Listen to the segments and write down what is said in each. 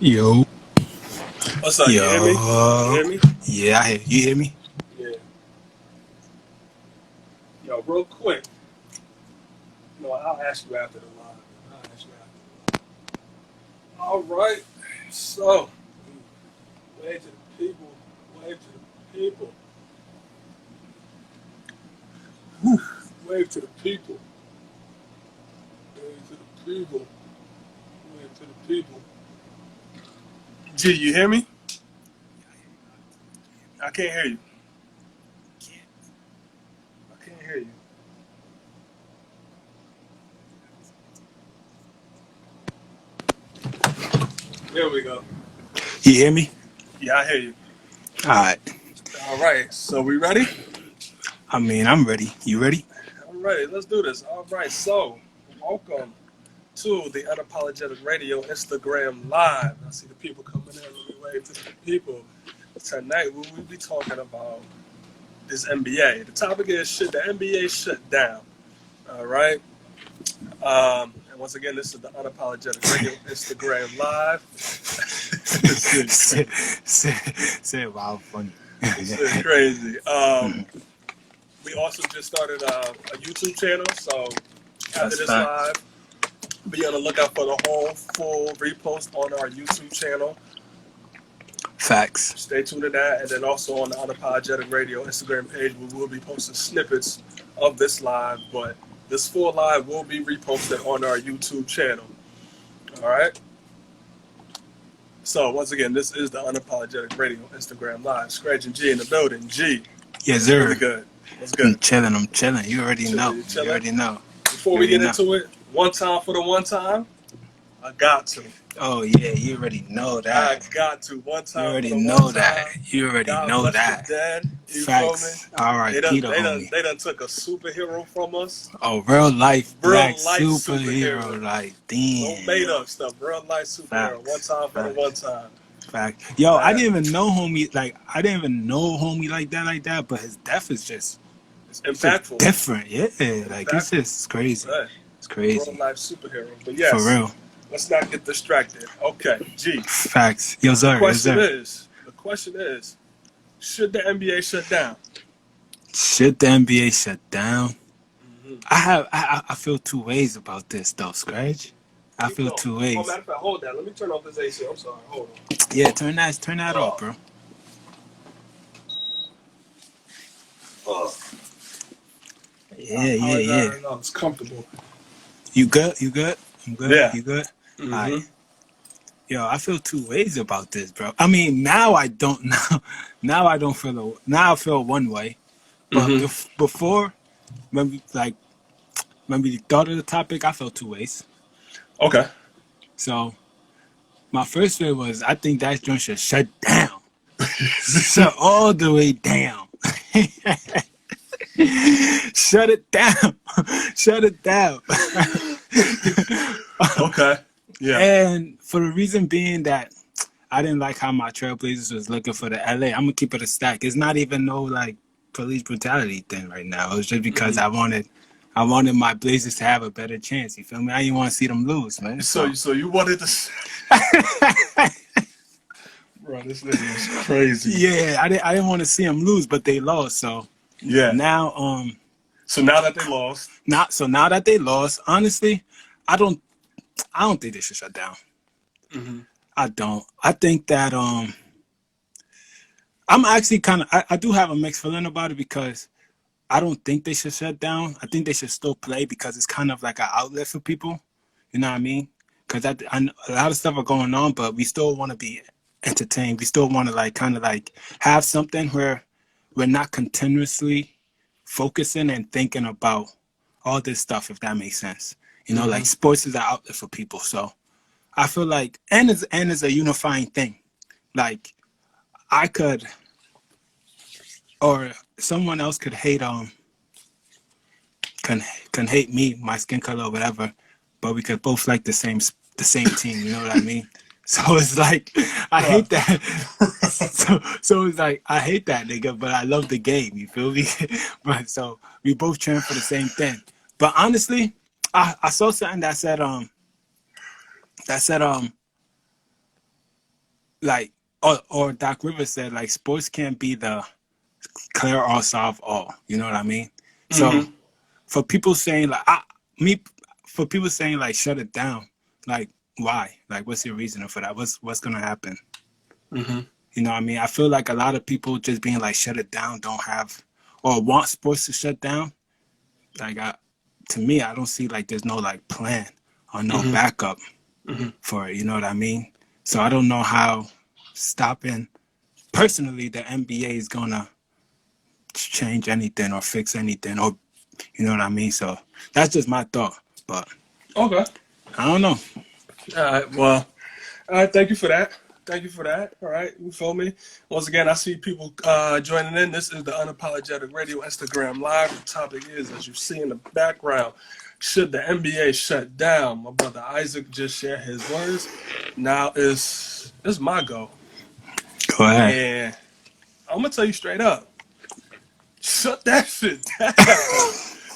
Yo, What's up? You hear me? You yo, hear me? yeah, you hear me? Yeah. Yo, real quick. No, I'll ask you after the live. I'll ask you after. All right. So, wave to the people. Wave to the people. Whew. Wave to the people. Wave to the people. Wave to the people. G, you hear me? I can't hear you. I can't hear you. There we go. You hear me? Yeah, I hear you. All right. All right. So we ready? I mean, I'm ready. You ready? All right. Let's do this. All right. So, welcome to the Unapologetic Radio Instagram Live. I see the people coming in. Let me wave to the people. Tonight we will be talking about this NBA. The topic is should the NBA shut down? All right. And once again, this is the Unapologetic Radio Instagram Live. This is say, crazy. say, wow, funny. This is crazy. We also just started a YouTube channel, so after That's this fact. live, be on the lookout for the whole full repost on our YouTube channel. Facts. Stay tuned to that, and then also on the Unapologetic Radio Instagram page, we will be posting snippets of this live, but this full live will be reposted on our YouTube channel. All right. So once again, this is the Unapologetic Radio Instagram Live. Scratch and G in the building. G, Yes, what's really sir. good? What's I'm good? chilling. I'm chilling. You already know. You You chilling? already know. Before You we already get know. into it, one time for the one time, I got to. Oh yeah, you already know I that. got to. One You time for already the one know that. time. You already God know bless the that. dead. You feel me? Facts. All right, Peter, homie. They done took a superhero from us. Oh, real life black Real life superhero. superhero. Like, No made damn. up stuff. Real life superhero. One Facts. time for the one Facts. time. Fact. Yo, I Man, didn't even know homie. Like, I didn't even know homie like that. But his death is just, it's it's just impactful. different. Yeah, like it's Impactful. just crazy. Hey, It's real crazy life superhero. But for yes, real. let's not get distracted. Okay, G. Facts. Yo, The sir. Yes, question sir. is, the question is, should the NBA shut down? Should the NBA shut down? Mm-hmm. I feel two ways about this though, Scratch. I Keep feel going. two Oh, ways. matter of fact, hold that. Let me turn off this AC. I'm sorry. Hold on. Yeah, turn that off, Oh, bro. oh. I Yeah, yeah, yeah. apologize. No, it's comfortable. You good? You good? I'm good. Yeah. You good? All right. Mm-hmm. Yo, I feel two ways about this, bro. I mean, now I don't now. Now I don't feel now I feel one way, but Mm-hmm. before when we thought of the topic, I felt two ways. Okay. So my first way was I think that joint should shut down, shut all the way down, shut it down, shut it down. Okay. Yeah. And for the reason being that I didn't like how my Trailblazers was looking for the LA. I'm gonna keep it a stack. It's not even no like police brutality thing right now. It was just because Mm-hmm. I wanted my Blazers to have a better chance. You feel me? I didn't want to see them lose, man. So you wanted to, bro? This nigga is crazy. Yeah, I didn't want to see them lose, but they lost. So Yeah. now So now that they lost, now that they lost, honestly, I don't think they should shut down. mm-hmm. I don't. I think that I'm actually kind of I do have a mixed feeling about it because I don't think they should shut down. I think they should still play because it's kind of like an outlet for people. You know what I mean? Because a lot of stuff are going on, but we still want to be entertained. We still want to like kind of like have something where we're not continuously focusing and thinking about all this stuff, if that makes sense. You know, Mm-hmm. like sports is an outlet for people. So I feel like and is a unifying thing. Like I could or someone else could hate can can hate me, my skin color or whatever, but we could both like the same team. You know what I mean? So it's like I Bruh. hate that. So it's like I hate that nigga, but I love the game. You feel me? But so we both cheering for the same thing. But honestly, I saw something that said like, or Doc Rivers said, like, sports can't be the clear all, solve all. You know what I mean? So Mm-hmm. for people saying like, for people saying like, shut it down, like, why? Like, what's your reasoning for that? What's gonna happen? Mm-hmm. You know what I mean? I feel like a lot of people just being like, shut it down, don't have or want sports to shut down. Like, to me, I don't see like there's no like plan or no Mm-hmm. backup Mm-hmm. for it. You know what I mean? So I don't know how stopping personally the NBA is gonna change anything or fix anything, or you know what I mean. So that's just my thought, but Okay. I don't know. All right. Well, all right. Thank you for that. Thank you for that. All right. You feel me? Once again, I see people joining in. This is the Unapologetic Radio Instagram Live. The topic is, as you see in the background, should the NBA shut down? My brother Isaac just shared his words. Now it's my go. Go ahead. And I'm going to tell you straight up. Shut that shit down.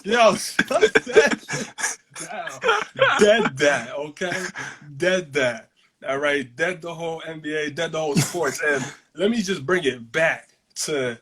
Yo, shut that shit down. Dead that, okay? Dead that. All right, dead the whole NBA, dead the whole sports. And let me just bring it back to,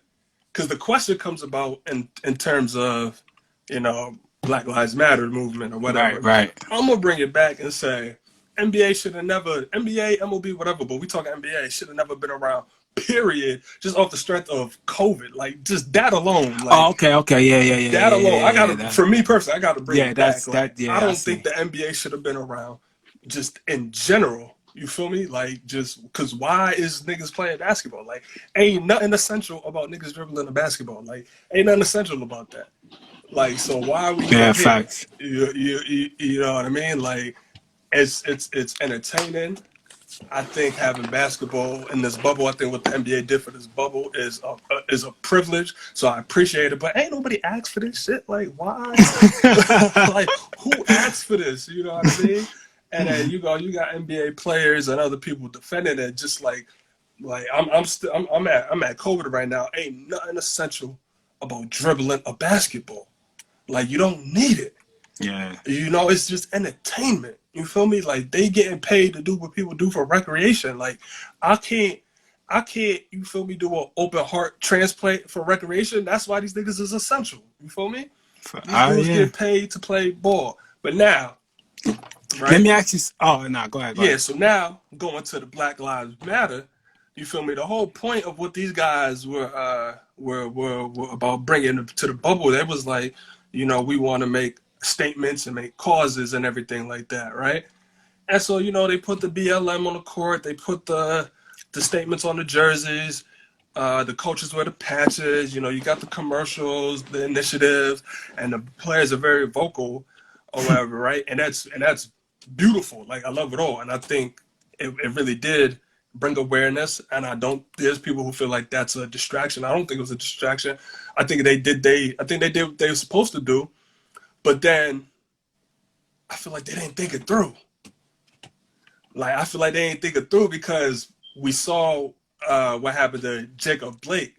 because the question comes about in terms of, you know, Black Lives Matter movement or whatever. Right, right. I'm going to bring it back and say NBA should have never, NBA, MLB, whatever, but we talk NBA, should have never been around, period, just off the strength of COVID. Like, just that alone. Like, Oh, okay, yeah. that alone, I gotta, That, for me personally, I gotta bring yeah, it back. that's Like, that. Yeah, I I don't see. think the NBA should have been around, just in general. You feel me? Like, just because why is niggas playing basketball? Like, ain't nothing essential about niggas dribbling a basketball. Like, ain't nothing essential about that. Like, so why are we Yeah, even here? facts. You know what I mean? Like, it's entertaining. I think having basketball in this bubble, I think what the NBA did for this bubble is a privilege. So I appreciate it. But ain't nobody asked for this shit. Like, why? Like, who asked for this? You know what I mean? And then you got NBA players and other people defending it. Just like I'm at COVID right now. Ain't nothing essential about dribbling a basketball. Like, you don't need it. Yeah. You know, it's just entertainment. You feel me? Like, they getting paid to do what people do for recreation. Like, I can't, you feel me, do an open heart transplant for recreation. That's why these niggas is essential. You feel me? These dudes Yeah. get paid to play ball. But now, right? Let me ask you. Oh, no, go ahead. Go Yeah, ahead. so now, going to the Black Lives Matter, you feel me? The whole point of what these guys were about bringing to the bubble, they was like, you know, we want to make statements and make causes and everything like that, right? And so, you know, they put the BLM on the court, they put the statements on the jerseys, the coaches wear the patches, you know, you got the commercials, the initiatives, and the players are very vocal or whatever, right? And that's beautiful. Like, I love it all. And I think it really did bring awareness. And there's people who feel like that's a distraction. I don't think it was a distraction. I think they did what they were supposed to do. But then I feel like they didn't think it through. Like, I feel like they didn't think it through because we saw what happened to Jacob Blake,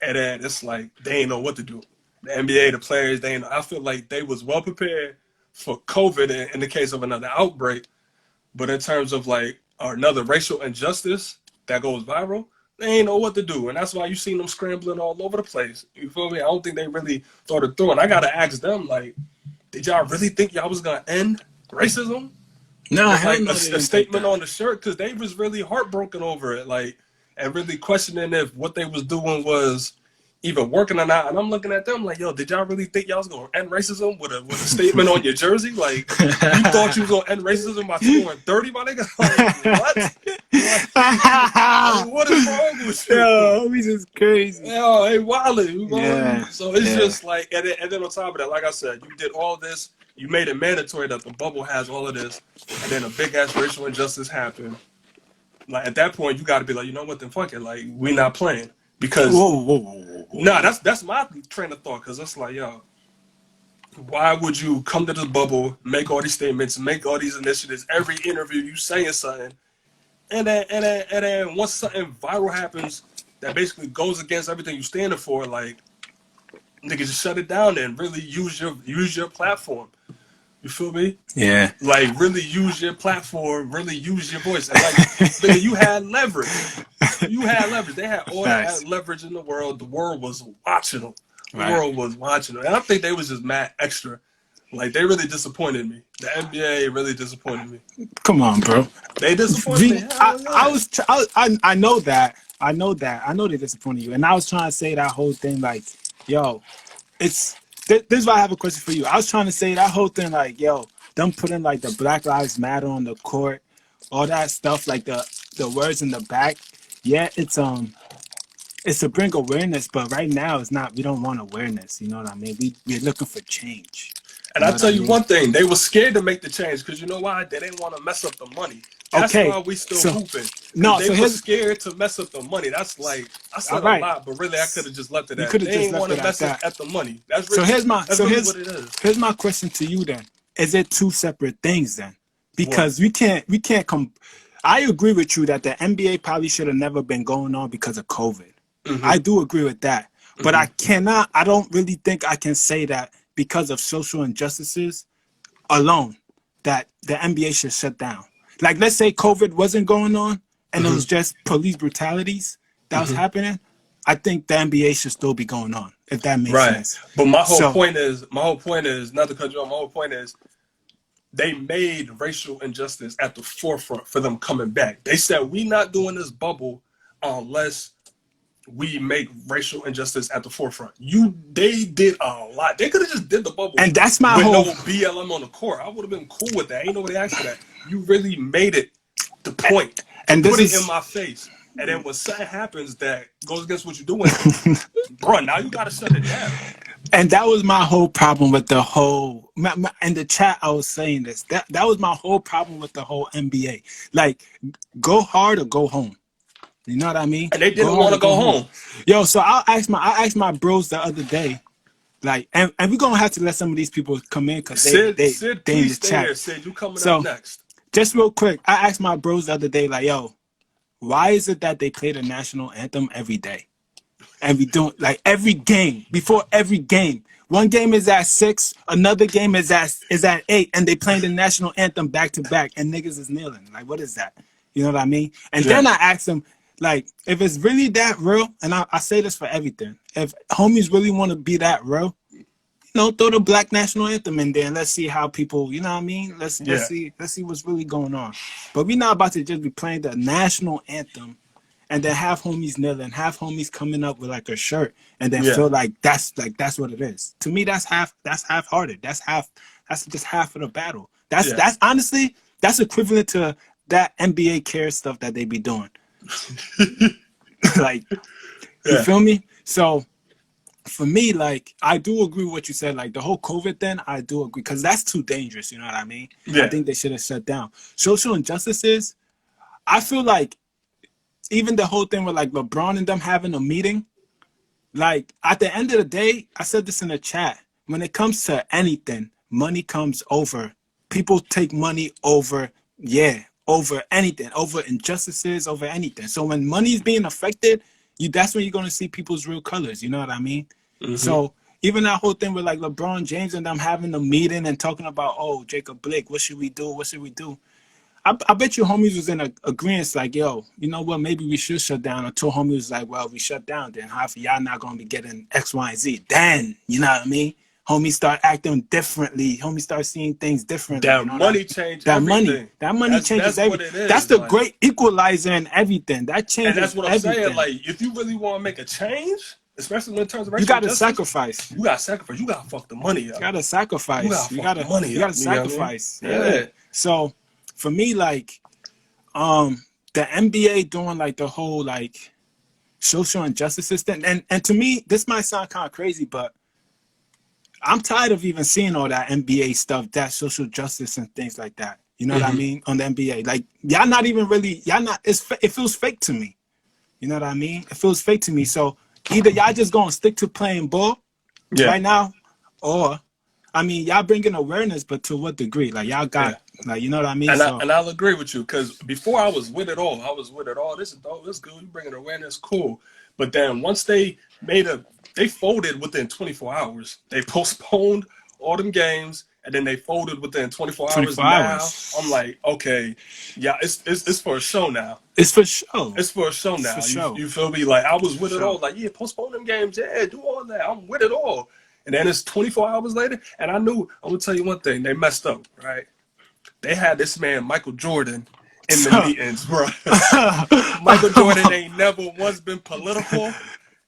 and then it's like they ain't know what to do. The NBA, the players, they ain't know. I feel like they was well prepared for COVID in the case of another outbreak, but in terms of like another racial injustice that goes viral, they ain't know what to do, and that's why you seen them scrambling all over the place. You feel me? I don't think they really thought it through, and I gotta ask them, like, did y'all really think y'all was gonna end racism? No, With hell like no, a they didn't think statement that. on the shirt, because they was really heartbroken over it, like, and really questioning if what they was doing was even working or not. And I'm looking at them like, yo, did y'all really think y'all was gonna end racism with a statement on your jersey? Like, you thought you was gonna end racism by scoring 30, my nigga? Like, what? Like, what is wrong with you? Yo, homies is crazy. Yo, hey, Wally, you know? Yeah. So it's just like, and then on top of that, like I said, you did all this. You made it mandatory that the bubble has all of this, and then a big ass racial injustice happened. Like, at that point, you got to be like, you know what? Then fuck it. Like, we not playing because Whoa. nah, that's my train of thought. Because it's like, yo, why would you come to this bubble, make all these statements, make all these initiatives, every interview you saying something, and then once something viral happens that basically goes against everything you standing for, like, niggas just shut it down and really use your platform. You You feel me? Yeah. Like, really use your platform, really use your voice. And like, nigga, you had leverage. You had leverage. They had all Facts. the leverage in the world. The world was watching them. The Right. world was watching them. And I think they was just mad extra. Like, they really disappointed me. The NBA really disappointed me. Come on, bro. They disappointed me. I know that. I know that. I know they disappointed you. And I was trying to say that whole thing like, yo, it's this is why I have a question for you. I was trying to say that whole thing like, yo, them putting like the Black Lives Matter on the court, all that stuff, like the words in the back. Yeah, it's to bring awareness, but right now it's not. We don't want awareness. You know what I mean? We're looking for change. And I tell you one thing, they were scared to make the change because you know why? They didn't want to mess up the money. That's why we still hooping. No, they were scared to mess up the money. That's like I said a lot, but really I could have just left it at that. They didn't want to mess up at the money. That's really, what it is. Here's my question to you then. Is it two separate things then? Because we can't come. I agree with you that the NBA probably should have never been going on because of COVID. Mm-hmm. I do agree with that. But I don't really think I can say that because of social injustices alone that the NBA should shut down. Like, let's say COVID wasn't going on and it was just police brutalities that was happening. I think the NBA should still be going on, if that makes sense. But my whole point is, not to cut you off, my whole point is they made racial injustice at the forefront for them coming back. They said, we not doing this bubble unless we make racial injustice at the forefront. They did a lot. They could have just did the bubble, and that's my with whole no BLM on the court. I would have been cool with that. Ain't nobody asked for that. You really made it the point and put it in my face. And then when something happens that goes against what you're doing, bro, now you gotta shut it down. And that was my whole problem with the whole. In the chat, I was saying this. That was my whole problem with the whole NBA. Like, go hard or go home. You know what I mean? And they didn't want to go home. Yo, so I asked my bros the other day, like, and we're gonna have to let some of these people come in because they in the chat. Sid, you coming up next. Just real quick, I asked my bros the other day, like, yo, why is it that they play the national anthem every day? And we don't, like, every game, before every game. One game is at 6, another game is at 8, and they playing the national anthem back to back, and niggas is kneeling. Like, what is that? You know what I mean? And then I asked them, like, if it's really that real, and I say this for everything, if homies really want to be that real, you know, throw the Black National Anthem in there and let's see how people, you know what I mean? Let's see what's really going on. But we're not about to just be playing the national anthem and then have homies kneeling, have homies coming up with like a shirt and then feel like that's what it is. To me, that's half-hearted. That's just half of the battle. That's honestly, that's equivalent to that NBA care stuff that they be doing. Like, you feel me? So for me, like, I do agree with what you said. Like, the whole COVID thing, I do agree because that's too dangerous. You know what I mean? I think they should have shut down. Social injustices, I feel like even the whole thing with like LeBron and them having a meeting, like, at the end of the day, I said this in the chat, when it comes to anything, money comes over. People take money over anything, over injustices, over anything. So when money is being affected, that's when you're going to see people's real colors. You know what I mean? So even that whole thing with like LeBron James and them having a meeting and talking about, oh, Jacob Blake, what should we do? What should we do? I bet you homies was in agreement, like, yo, you know what, maybe we should shut down, until homies was like, well, we shut down, then half of y'all not going to be getting X, Y, and Z. Then, you know what I mean? Homies start acting differently. Homies start seeing things differently. That money changes everything. That money changes everything. That's the great equalizer in everything. That changes everything. And that's what I'm saying. Like, if you really want to make a change, especially in terms of racial you got to justice, sacrifice. You got to sacrifice. You got to fuck the money up. You got to sacrifice. You got to sacrifice. You know what I mean? Yeah. So for me, like, the NBA doing like the whole like social injustices thing, and to me, this might sound kind of crazy, but I'm tired of even seeing all that NBA stuff, that social justice and things like that. You know what I mean? On the NBA, like, it feels fake to me. You know what I mean? It feels fake to me. So either y'all just gonna stick to playing ball right now, or, I mean, y'all bringing awareness, but to what degree? Like, y'all got, like, you know what I mean? And I'll agree with you, because before I was with it all. This is dope. This is good. You bringing awareness, cool. But then once they folded within 24 hours. They postponed all them games, and then they folded within 24 hours. 24 Now hours. I'm like, okay, yeah, it's for a show now. It's for show. It's for a show It's for now. show. You feel me? Like I was with it Show. all. Like, yeah, postpone them games. Yeah, do all that. I'm with it all. And then it's 24 hours later, and I knew. I'm gonna tell you one thing. They messed up, right? They had this man Michael Jordan in the meetings, bro. Michael Jordan ain't never once been political,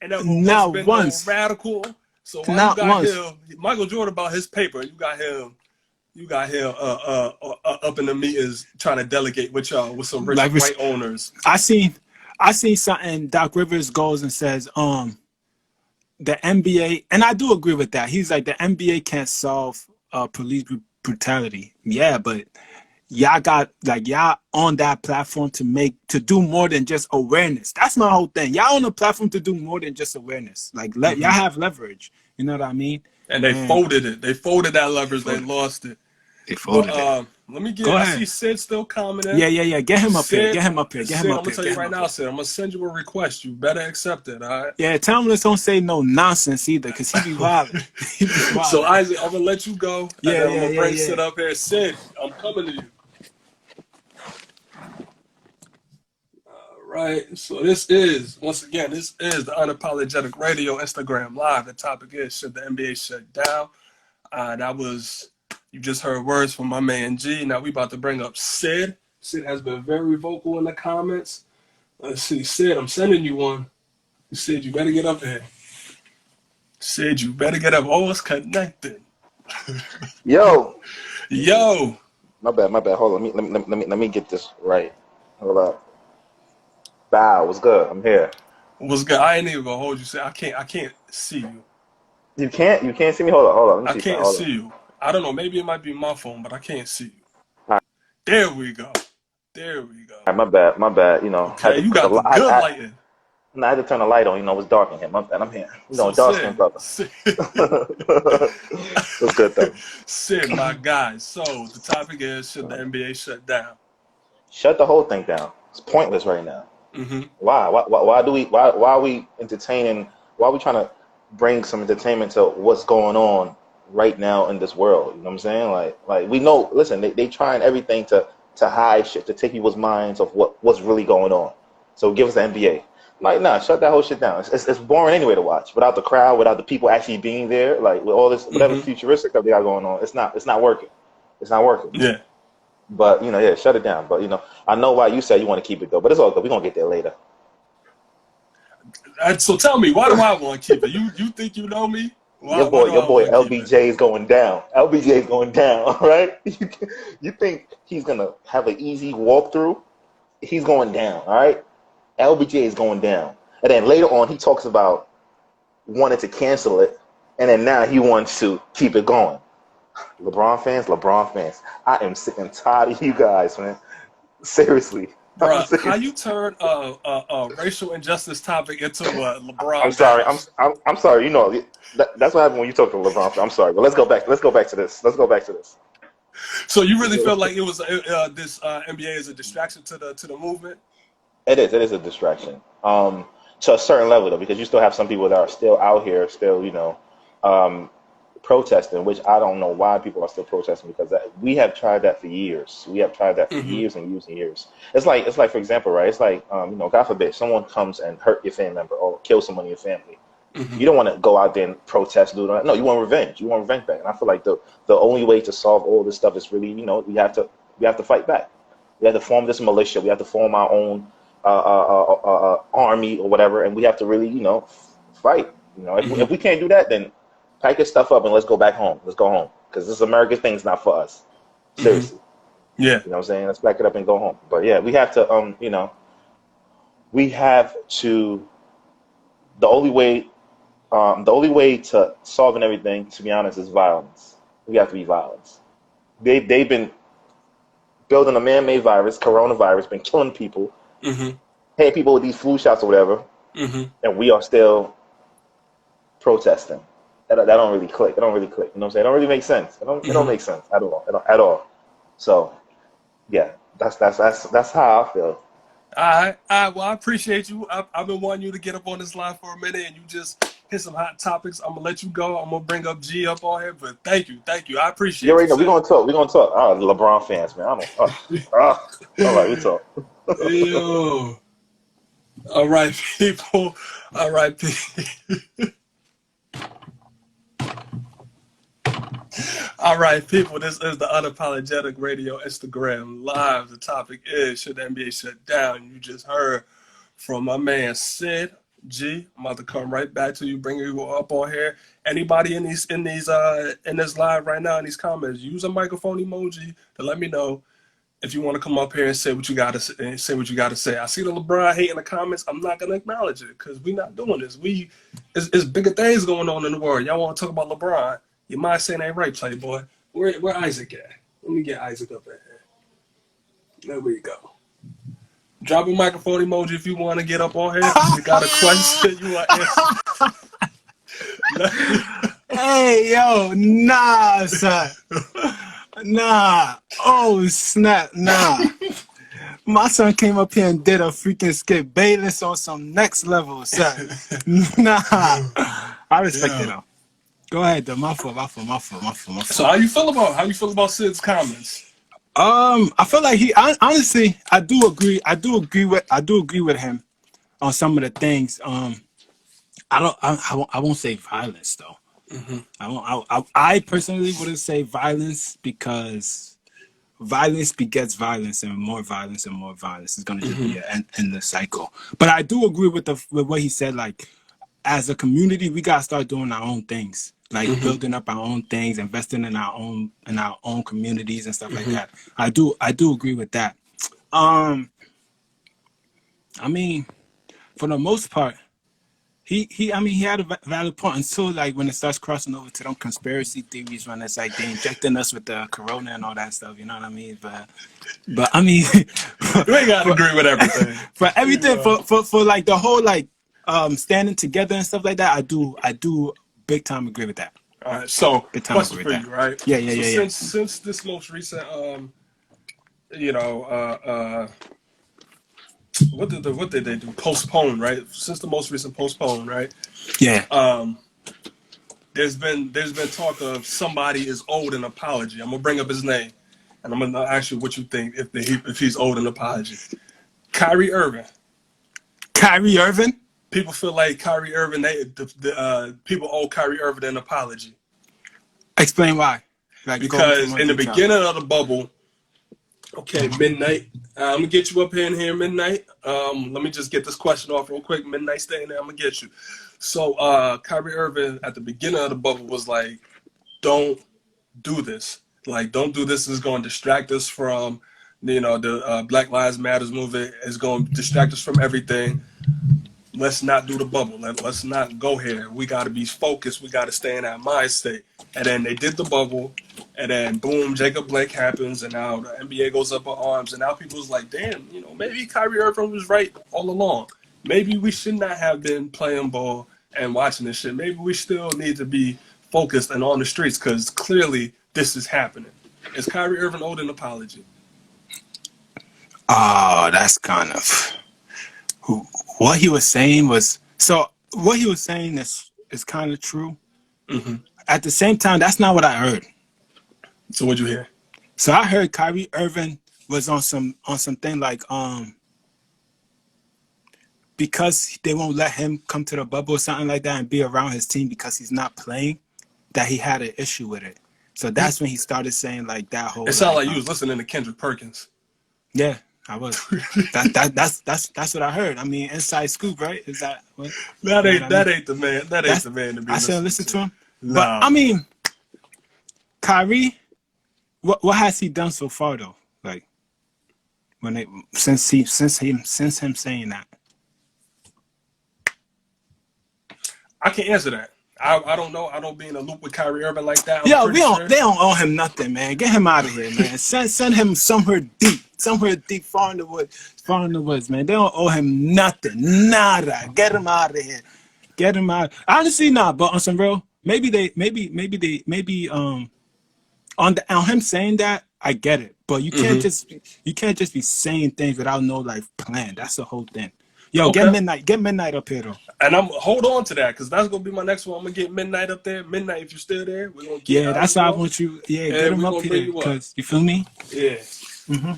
and never once Not been no once. radical. So why you Not got once. him, Michael Jordan about his paper, you got him up in the meetings trying to delegate with y'all with some rich Like white owners. I seen something. Doc Rivers goes and says, the NBA, and I do agree with that. He's like, the NBA can't solve police brutality. Yeah, but y'all got like y'all on that platform to do more than just awareness. That's my whole thing. Y'all on the platform to do more than just awareness. Like y'all have leverage. You know what I mean? And they folded it. They folded that leverage. They lost it. They folded But it. let me get. Go I ahead. see Sid still commenting. Yeah. Get him up here. Sid, Get him up here. Get him Sid, up I'm gonna here. tell you right now, Sid. I'm gonna send you a request. You better accept it. All right. Yeah, tell him let's don't say no nonsense either, because he be wild. He be wild. So Isaac, I'm gonna let you go. Yeah, and then I'm gonna bring yeah. Sid up here. Sid, I'm coming to you. Right. So this is the Unapologetic Radio Instagram Live. The topic is, should the NBA shut down? You just heard words from my man G. Now we about to bring up Sid. Sid has been very vocal in the comments. Let's see, Sid, I'm sending you one. Sid, you better get up here. Sid, you better get up. Oh, it's connected. Yo. Yo. My bad. Hold on. Let me get this right. Hold up. Bow, what's good? I'm here. What's good? I ain't even gonna hold you. Sid, I can't see you. You can't see me? Hold on. Let me I see can't something. see you. I don't know. Maybe it might be my phone, but I can't see you. All right. There we go. There we go. All right, my bad. You know, Okay, you got the good lighting. I had to turn the light on. You know, it was dark in here. My bad. I'm here. You know, dark skin brother. What's good though? Sid, my guy. So the topic is, should the NBA shut down? Shut the whole thing down. It's pointless right now. Mm-hmm. Why are we entertaining? Why are we trying to bring some entertainment to what's going on right now in this world? You know what I'm saying? Like we know. Listen, they trying everything to hide shit, to take people's minds of what's really going on. So give us the NBA. Like, nah, shut that whole shit down. It's boring anyway to watch without the crowd, without the people actually being there. Like with all this whatever futuristic stuff they got going on, it's not working. It's not working. Yeah. But shut it down. But I know why you said you want to keep it though. But it's all good. We're gonna get there later. So tell me, why do I want to keep it? You think you know me? Your boy LBJ is going down. LBJ is going down, right? You think he's gonna have an easy walkthrough? He's going down, all right? LBJ is going down. And then later on, he talks about wanting to cancel it, and then now he wants to keep it going. LeBron fans. I am sick and tired of you guys, man. Seriously. Bro, how you turn a racial injustice topic into a LeBron? I'm sorry. I'm sorry. You know, that's what happened when you talk to LeBron. I'm sorry, but let's go back to this. So you really feel like it was this NBA is a distraction to the movement? It is a distraction. To a certain level though, because you still have some people that are still out here, still protesting, which I don't know why people are still protesting, because we have tried that for years. We have tried that for years and years and years. It's like for example, right? It's like God forbid someone comes and hurt your family member or kill someone in your family. You don't want to go out there and protest, do that. No, you want revenge. You want revenge back. And I feel like the only way to solve all this stuff is really, we have to fight back. We have to form this militia. We have to form our own army or whatever, and we have to really, fight. If we can't do that, then pack your stuff up and let's go back home. Let's go home, because this American thing's not for us. Seriously. Yeah. You know what I'm saying? Let's pack it up and go home. But yeah, we have to, the only way to solving everything, to be honest, is violence. We have to be violence. They've been building a man-made virus, coronavirus, been killing people, hitting people with these flu shots or whatever, and we are still protesting. That don't really click. It don't really click. You know what I'm saying? It don't really make sense. It don't make sense at all. At all. So, yeah, that's how I feel. All right. Well, I appreciate you. I've been wanting you to get up on this line for a minute, and you just hit some hot topics. I'm gonna let you go. I'm gonna bring up G up on here, but thank you. I You appreciate you, already know. We're sir. gonna talk. We're gonna talk. Oh, LeBron fans, man. I don't. All right, we talk. Yo. All right, people. All right, people. All right, people. This is the Unapologetic Radio Instagram Live. The topic is, should the NBA shut down? You just heard from my man Sid G. I'm about to come right back to you, bring you up on here. Anybody in this live right now in these comments, use a microphone emoji to let me know if you want to come up here and say what you got to say. I see the LeBron hate in the comments. I'm not gonna acknowledge it because we're not doing this. It's bigger things going on in the world. Y'all want to talk about LeBron? Your mind saying ain't right, Playboy. Where Isaac at? Let me get Isaac up in here. There we go. Drop a microphone emoji if you want to get up on here. You got a question you want to answer. Hey, yo, nah, son. Nah. Oh, snap. Nah. My son came up here and did a freaking skip. Bayless on some next level, son. Nah. I respect it, though. Go ahead, though. My fault. So how you feel about Sid's comments? I feel like honestly, I do agree with him on some of the things. I won't say violence though. Mm-hmm. I personally wouldn't say violence because violence begets violence, and more violence is going to just be an endless cycle. But I do agree with what he said. Like, as a community, we gotta start doing our own things, like building up our own things, investing in our own communities and stuff like that. I do agree with that. I mean, for the most part, he had a valid point until like when it starts crossing over to them conspiracy theories, when it's like they injecting us with the corona and all that stuff. You know what I mean? But I mean, you ain't gotta agree with everything. For everything, for like the whole like standing together and stuff like that, I do big time agree with that. All right, so question for you, right? Yeah. Since this most recent what did they do? Postpone, right? Since the most recent postpone, right? Yeah. There's been talk of somebody is owed an apology. I'm gonna bring up his name, and I'm gonna ask you what you think if he's owed an apology. Kyrie Irving. People feel like Kyrie Irving. People owe Kyrie Irving an apology. Explain why. Like, because in the beginning of the bubble, okay, Midnight. I'm gonna get you up in here, Midnight. Let me just get this question off real quick. Midnight, stay in there. I'm gonna get you. So, Kyrie Irving at the beginning of the bubble was like, "Don't do this. Like, don't do this. It's going to distract us from, the Black Lives Matters movement. It's going to distract us from everything. Let's not do the bubble. Let's not go here. We got to be focused. We got to stay in that mind state." And then they did the bubble, and then boom, Jacob Blake happens, and now the NBA goes up in arms, and now people's like, damn, maybe Kyrie Irving was right all along. Maybe we should not have been playing ball and watching this shit. Maybe we still need to be focused and on the streets because clearly this is happening. Is Kyrie Irving owed an apology? Oh, that's kind of what he was saying is kind of true. Mm-hmm. At the same time, that's not what I heard. So what'd you hear? So I heard Kyrie Irving was on something like because they won't let him come to the bubble or something like that and be around his team because he's not playing, that he had an issue with it. So that's when he started saying like that whole. It sounded like you was listening to Kendrick Perkins. Yeah, I was. That's what I heard. I mean, inside scoop, right? Is that what? That ain't the man. That ain't the man to be. I shouldn't listen to him. No. But I mean, Kyrie, what has he done so far though? Like since him saying that. I can't answer that. I don't know. I don't be in a loop with Kyrie Irving like that. They don't owe him nothing, man. Get him out of here, man. Send him somewhere deep, far in the woods, man. They don't owe him nothing, nada. Get him out of here. Get him out. Honestly, nah. But on some real, maybe on him saying that, I get it. But you can't just be saying things without no like plan. That's the whole thing. Yo, Okay. get midnight up here though. And I'm hold on to that because that's gonna be my next one. I'm gonna get Midnight up there. Midnight, if you're still there, we're gonna get Yeah, that's how I Isaac want you. Yeah, get and him we're up gonna bring here, you up. cause you feel me. Yeah. Mm-hmm.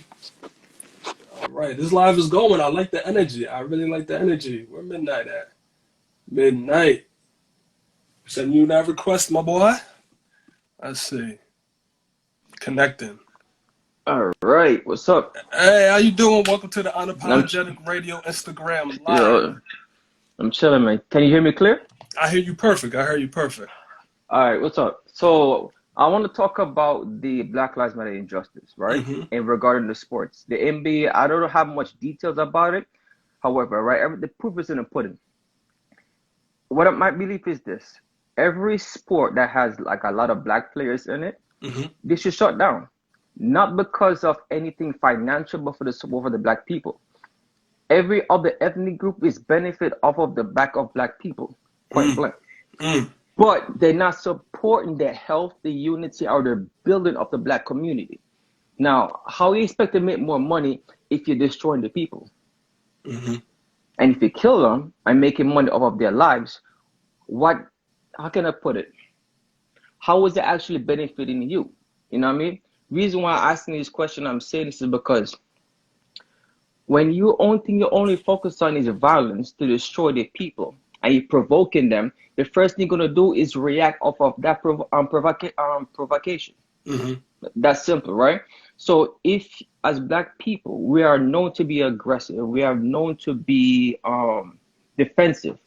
All right. This live is going. I like the energy. I really like the energy. Where Midnight at? Midnight. Sending you that request, my boy. Let's see. Connecting. All right, what's up? Hey, how you doing? Welcome to the I'm ch- Unapologetic Radio Instagram Live. yo, I'm chilling, man. Can you hear me clear? I hear you perfect. I hear you perfect. All right, what's up? So I want to talk about the Black Lives Matter injustice, right? Mm-hmm. And regarding the sports, the NBA, I don't have much details about it. However, right, the proof is in the pudding. My belief is this: every sport that has like a lot of black players in it, Mm-hmm. they should shut down. Not because of anything financial, but for the black people. Every other ethnic group is benefit off of the back of black people, point blank. Mm. But they're not supporting the health, the unity, or the building of the black community. Now, how you expect to make more money if you're destroying the people? Mm-hmm. And if you kill them and making money off of their lives, how can I put it? How is it actually benefiting you? You know what I mean? Reason why I'm asking this question, I'm saying this is because when you only thing you only focus on is violence to destroy the people and you're provoking them, the first thing you're gonna do is react off of that provocation. Mm-hmm. That's simple, right? So if as black people we are known to be aggressive, we are known to be defensive,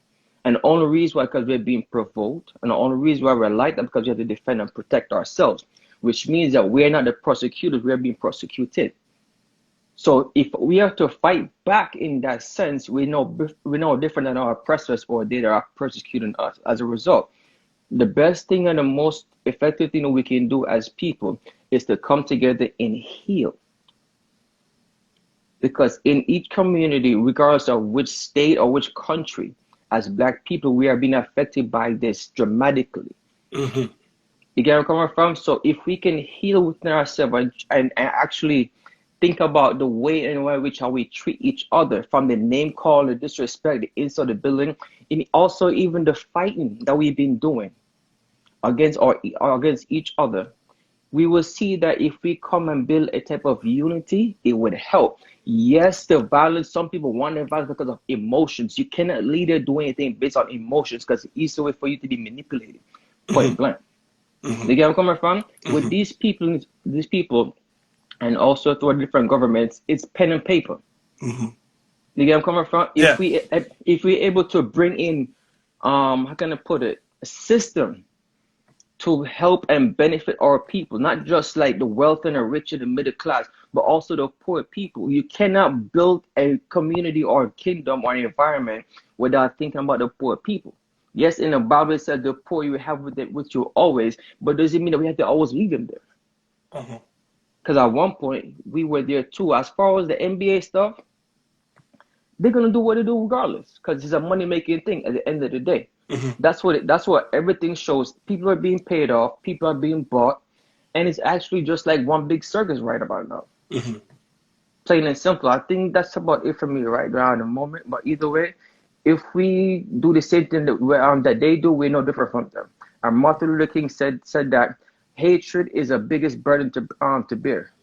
and the only reason why because we're being provoked, and the only reason why we're like that because we have to defend and protect ourselves, which means that we're not the prosecutors, we're being prosecuted. So if we have to fight back in that sense, we know different than our oppressors or they that are persecuting us. As a result, the best thing and the most effective thing we can do as people is to come together and heal. Because in each community, regardless of which state or which country, as black people, we are being affected by this dramatically. Mm-hmm. You get where I'm coming from? So if we can heal within ourselves and actually think about the way in which how we treat each other, from the name call, the disrespect, the insult, the bullying, and also even the fighting that we've been doing against or against each other, we will see that if we come and build a type of unity, it would help. Yes, the violence, some people want the violence because of emotions. You cannot leader do anything based on emotions because it's easy way for you to be manipulated. Point blank. Mm-hmm. You get where I'm coming from? Mm-hmm. With these people, and also through different governments, it's pen and paper. Mm-hmm. You get where I'm coming from? Yeah. If we're able to bring in, how can I put it, a system to help and benefit our people, not just like the wealthy and the rich and the middle class, but also the poor people. You cannot build a community or a kingdom or an environment without thinking about the poor people. Yes, in the Bible it said the poor you have with you always, but does it mean that we have to always leave them there? Uh-huh. Because at one point we were there too. As far as the NBA stuff, they're gonna do what they do regardless, because it's a money making thing at the end of the day. Mm-hmm. That's what everything shows. People are being paid off, people are being bought, and it's actually just like one big circus right about now. Mm-hmm. Plain and simple. I think that's about it for me right now in the moment. But either way, if we do the same thing that they do, we're no different from them. And Martin Luther King said that hatred is the biggest burden to bear.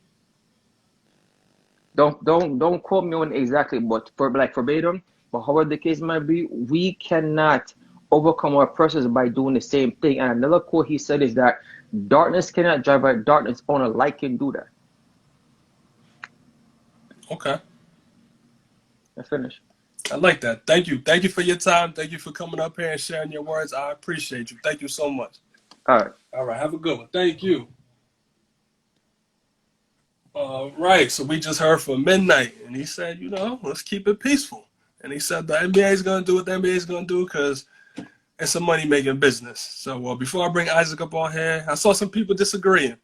Don't quote me on exactly, but for like verbatim. But however the case might be, we cannot overcome our oppressors by doing the same thing. And another quote he said is that darkness cannot drive out darkness, only light can do that. Okay. I finished. I like that. Thank you. Thank you for your time. Thank you for coming up here and sharing your words. I appreciate you. Thank you so much. All right. All right. Have a good one. Thank you. All right. So we just heard from Midnight, and he said, let's keep it peaceful. And he said the NBA is going to do what the NBA is going to do because it's a money-making business. So before I bring Isaac up on here, I saw some people disagreeing.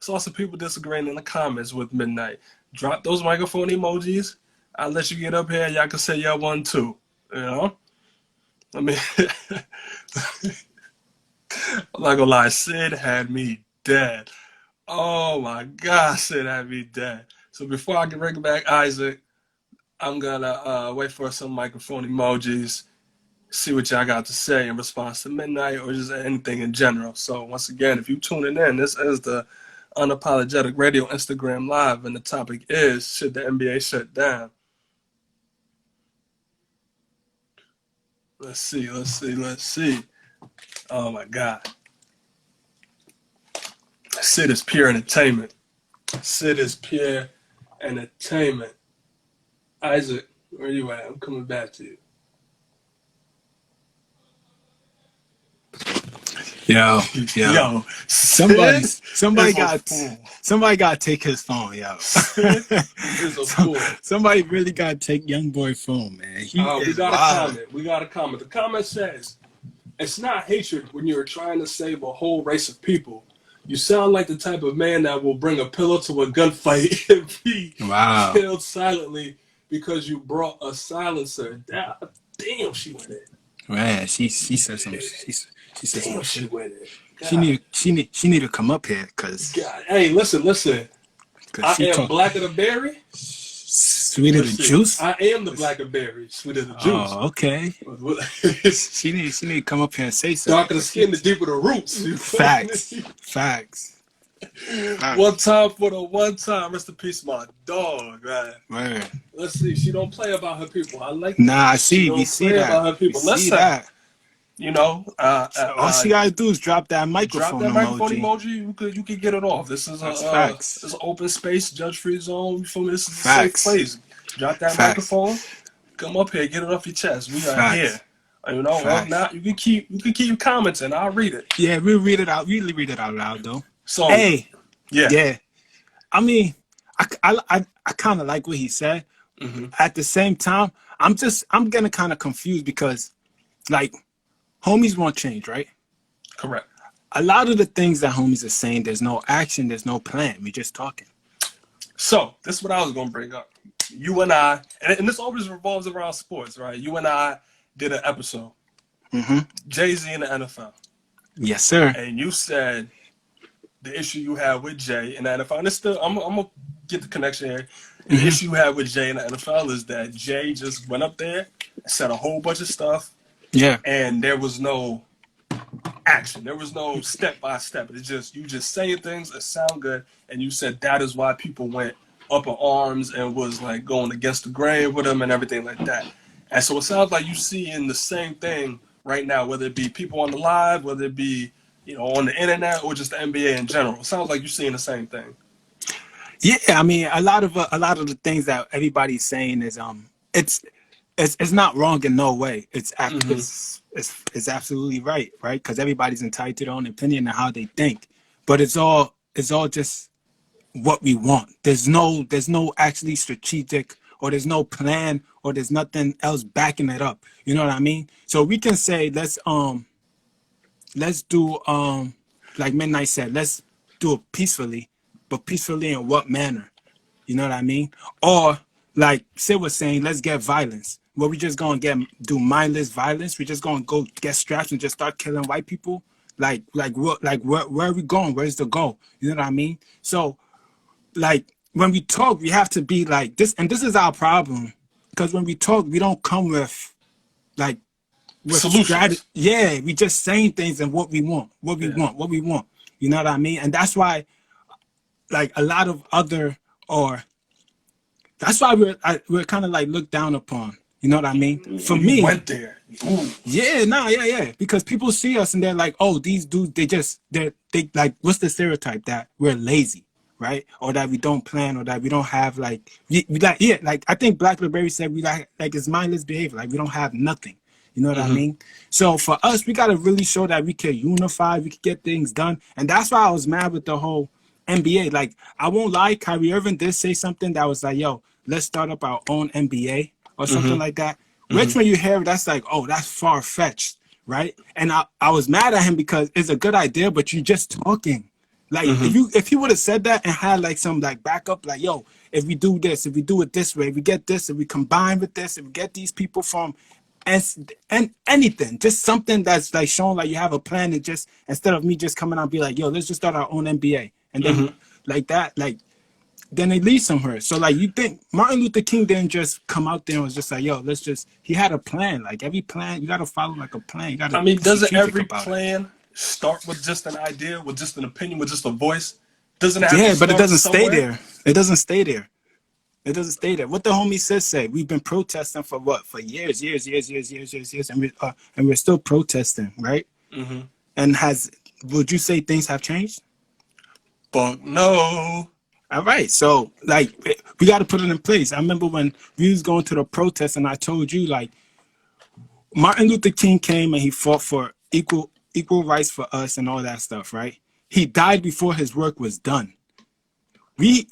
In the comments with Midnight. Drop those microphone emojis. I'll let you get up here. Y'all can say y'all one too. I mean, I'm not gonna lie. Sid had me dead. Oh my God, Sid had me dead. So before I can bring back Isaac, I'm gonna wait for some microphone emojis, see what y'all got to say in response to midnight or just anything in general. So once again, if you tuning in, this is the Unapologetic Radio Instagram Live, and the topic is, should the NBA shut down? Let's see. Oh my God. Sid is pure entertainment. Isaac, where you at? I'm coming back to you. Yo. Somebody got to take his phone, yo. Sid is a fool. Somebody really got to take young boy phone, man. We got a comment. The comment says, it's not hatred when you're trying to save a whole race of people. You sound like the type of man that will bring a pillow to a gunfight and be killed silently because you brought a silencer. Damn, she went in. Man, she said some. She said some She shit. went in. She need to come up here, cause. God. Hey, listen. I am black of the berry. Sweet of the juice. I am the black of berry. Sweet of the juice. Oh, okay. she need to come up here and say something. Darker the skin, the deeper the roots. Facts. One time for the one time. Rest in peace, my dog, man. Man. Let's see. She don't play about her people. I like. Nah, I see. We see that. About her people. We see that. You know, all she gotta do is drop that microphone emoji. You could get it off. This is this is an open space, judge-free zone. You feel me? This is a safe place. Drop that microphone. Come up here, get it off your chest. We are here. You know, now you can keep commenting. I'll read it. Yeah, we'll read it out. We'll read it out loud though. So yeah. I mean, I kind of like what he said. Mm-hmm. At the same time, I'm getting kind of confused because, like, homies won't change, right? Correct. A lot of the things that homies are saying, there's no action, there's no plan. We're just talking. So this is what I was gonna bring up. You and I, and this always revolves around sports, right? You and I did an episode. Mm-hmm. Jay-Z in the NFL. Yes, sir. And you said the issue you have with Jay in the NFL, and it's still, I'm gonna get the connection here. The issue you have with Jay in the NFL is that Jay just went up there and said a whole bunch of stuff. Yeah. And there was no action. There was no step by step. It's just you just saying things that sound good, and you said that is why people went up in arms and was like going against the grain with him and everything like that. And so it sounds like you seeing the same thing right now, whether it be people on the live, whether it be, you know, on the internet or just the NBA in general. It sounds like you're seeing the same thing. Yeah, I mean, a lot of the things that everybody's saying is it's not wrong in no way. It's absolutely right, because everybody's entitled to their own opinion and how they think. But it's all just what we want. There's no actually strategic, or there's no plan, or there's nothing else backing it up. You know what I mean? So we can say let's do like Midnight said, let's do it peacefully, but peacefully in what manner? You know what I mean? Or like Sid was saying, let's get violence. Well, we just gonna do mindless violence. We just gonna go get straps and just start killing white people. Like where are we going? Where's the goal? You know what I mean? So, like when we talk, we have to be like this, and this is our problem, because when we talk, we don't come with solutions. Yeah, we just saying things and what we want. You know what I mean? And that's why, like a lot of that's why we're kind of like looked down upon. You know what I mean? For me, went there. Ooh. Yeah. Because people see us and they're like, oh, these dudes, they like, what's the stereotype? That we're lazy, right? Or that we don't plan, or that we don't have like I think Black Liberty said we like it's mindless behavior. Like we don't have nothing. You know what I mean? So for us, we gotta really show that we can unify, we can get things done, and that's why I was mad with the whole NBA. Like I won't lie, Kyrie Irving did say something that was like, yo, let's start up our own NBA. Or something like that. Which when you hear it, that's like, oh, that's far-fetched, right? And I was mad at him because it's a good idea, but you're just talking. Like if he would have said that and had like some like backup, like, yo, if we do this, if we do it this way, if we get this, if we combine with this, if we get these people from and anything, just something that's like showing like you have a plan, and just instead of me just coming out and be like, yo, let's just start our own NBA. And then like that, like then they lead somewhere. So like, you think Martin Luther King didn't just come out there and was just like, yo, let's just, he had a plan. Like every plan, you got to follow like a plan. You got to I mean, be doesn't strategic every about it. plan start with just an idea, with just an opinion, with just a voice? Doesn't it have to Yeah, but it start doesn't stay somewhere? there. It doesn't stay there. It doesn't stay there. What the homie says say, we've been protesting for what? For years, and we're still protesting, right? Mm-hmm. And would you say things have changed? But no. All right, so like we got to put it in place. I remember when we was going to the protest, and I told you like Martin Luther King came and he fought for equal rights for us and all that stuff, right? He died before his work was done. We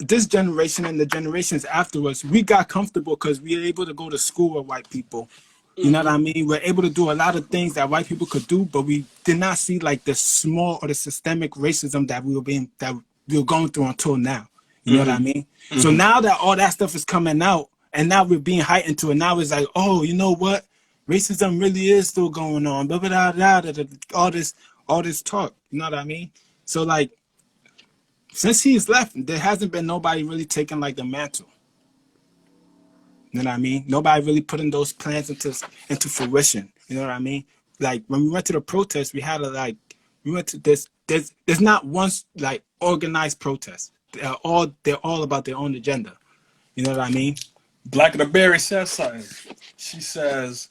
this generation and the generations afterwards, we got comfortable because we were able to go to school with white people. You know what I mean? We're able to do a lot of things that white people could do, but we did not see like the small or the systemic racism that we were going through until now. You know what I mean? So now that all that stuff is coming out, and now we're being heightened to it, now it's like, oh, you know what? Racism really is still going on. Blah, blah, blah, blah, blah, blah, all this talk. You know what I mean? So like, since he's left, there hasn't been nobody really taking like the mantle. You know what I mean? Nobody really putting those plans into fruition. You know what I mean? Like when we went to the protest, we went to this. There's not one like organized protest. They're all about their own agenda. You know what I mean? Black of the Berry says something. She says,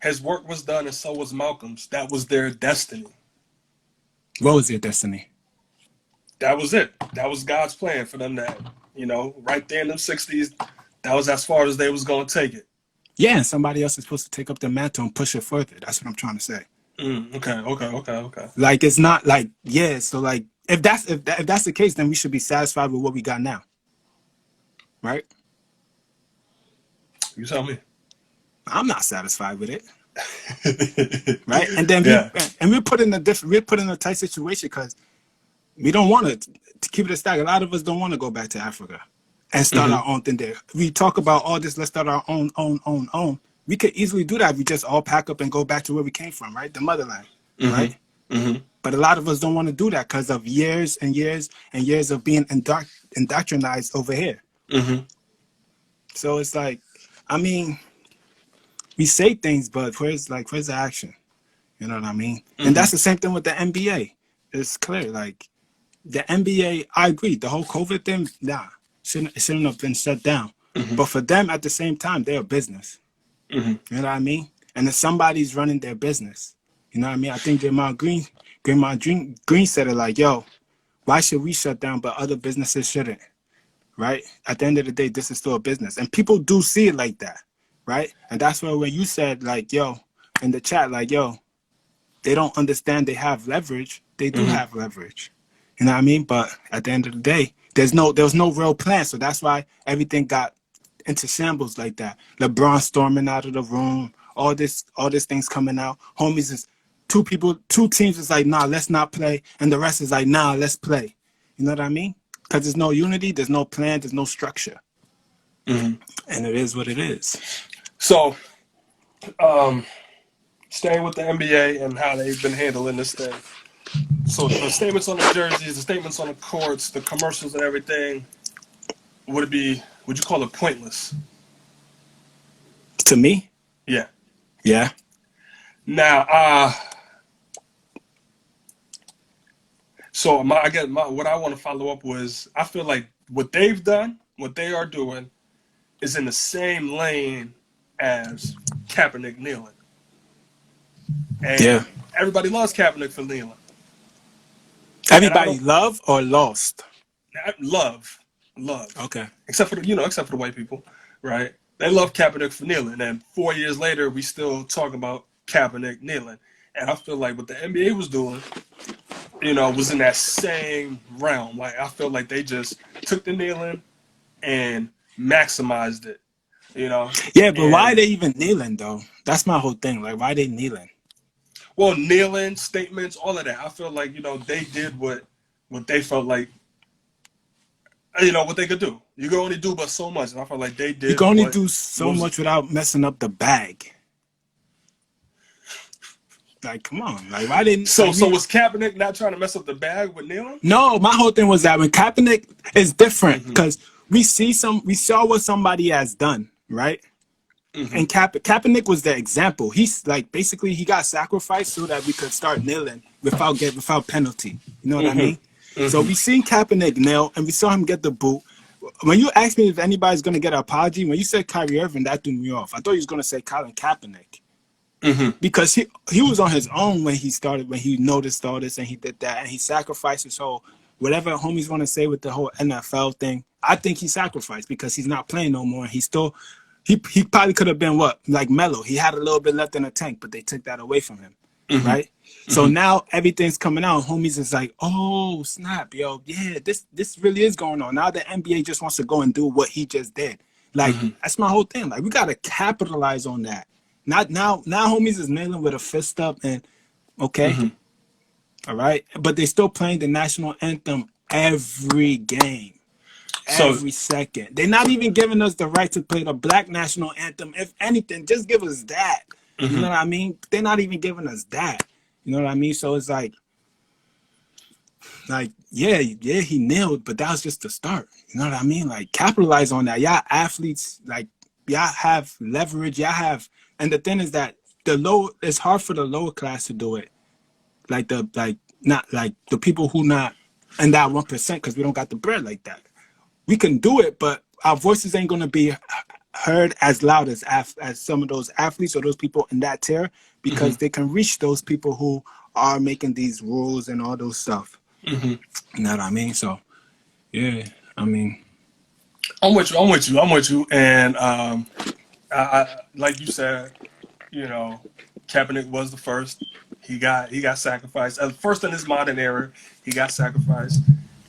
his work was done and so was Malcolm's. That was their destiny. What was their destiny? That was it. That was God's plan for them to, right there in them 60s, that was as far as they was going to take it. Yeah, and somebody else is supposed to take up the mantle and push it further. That's what I'm trying to say. Okay. Like it's not like, yeah, so like if that's the case, then we should be satisfied with what we got now. Right? You tell me. I'm not satisfied with it. Right? And then we're put in a tight situation because we don't want to keep it a stack. A lot of us don't want to go back to Africa and start our own thing there. We talk about all this, let's start our own. We could easily do that if we just all pack up and go back to where we came from, right? The motherland, right? But a lot of us don't want to do that because of years and years and years of being indoctrinized over here. So it's like, I mean, we say things, but where's the action? You know what I mean? And that's the same thing with the NBA. It's clear, like the NBA, I agree, the whole COVID thing, it shouldn't have been shut down. But for them, at the same time, they're a business. You know what I mean? And if somebody's running their business, you know what I mean? I think Draymond Green said it like, yo, why should we shut down but other businesses shouldn't? Right? At the end of the day, this is still a business. And people do see it like that, right? And that's where when you said like, yo, in the chat, like, yo, they don't understand they have leverage. They do have leverage. You know what I mean? But at the end of the day, there was no real plan. So that's why everything got into shambles like that. LeBron storming out of the room, all this things coming out. Homies is two teams is like, nah, let's not play. And the rest is like, nah, let's play. You know what I mean? Because there's no unity, there's no plan, there's no structure. And it is what it is. So, staying with the NBA and how they've been handling this thing. So the statements on the jerseys, the statements on the courts, the commercials and everything, would you call it pointless? To me? Yeah. Yeah. Now, so what I want to follow up was, I feel like what they've done, what they are doing, is in the same lane as Kaepernick kneeling. And everybody loves Kaepernick for kneeling. Everybody love or lost? Love. Okay. Except for the white people, right? They love Kaepernick for kneeling. And 4 years later, we still talk about Kaepernick kneeling. And I feel like what the NBA was doing, was in that same realm. Like, I feel like they just took the kneeling and maximized it, Yeah, but why are they even kneeling, though? That's my whole thing. Like, why are they kneeling? Well, kneeling, statements, all of that. I feel like, they did what they felt like, what they could do. You can only do but so much. And I felt like they did. You can only do so much without messing up the bag. Like, come on. Like, why didn't... So like, was Kaepernick not trying to mess up the bag with kneeling? No, my whole thing was that when Kaepernick is different because we saw what somebody has done, right? And Kaepernick was the example. He's like, basically he got sacrificed so that we could start kneeling without penalty. You know what I mean? So we seen Kaepernick kneel and we saw him get the boot. When you asked me if anybody's gonna get an apology, when you said Kyrie Irving, that threw me off. I thought you was gonna say Colin Kaepernick. Because he was on his own when he noticed all this and he did that and he sacrificed his whole whatever homies want to say with the whole NFL thing. I think he sacrificed because he's not playing no more. He probably could have been like Melo. He had a little bit left in the tank, but they took that away from him, right? So now everything's coming out. Homies is like, oh snap, yo, yeah, this really is going on. Now the NBA just wants to go and do what he just did. Like that's my whole thing. Like we gotta capitalize on that. Not now homies is nailing with a fist up and okay. All right. But they still playing the national anthem every game. Every second. They're not even giving us the right to play the black national anthem. If anything, just give us that. You know what I mean? They're not even giving us that. You know what I mean? So it's like yeah, he nailed, but that was just the start. You know what I mean? Like capitalize on that. Y'all athletes, like y'all have leverage, and the thing is that it's hard for the lower class to do it. Not like the people who not in that 1% because we don't got the bread like that. We can do it, but our voices ain't gonna be heard as loud as some of those athletes or those people in that tier because they can reach those people who are making these rules and all those stuff. You know what I mean? So yeah, I mean, I'm with you. And I like you said, you know, Kaepernick was the first. He got sacrificed. First in his modern era, he got sacrificed.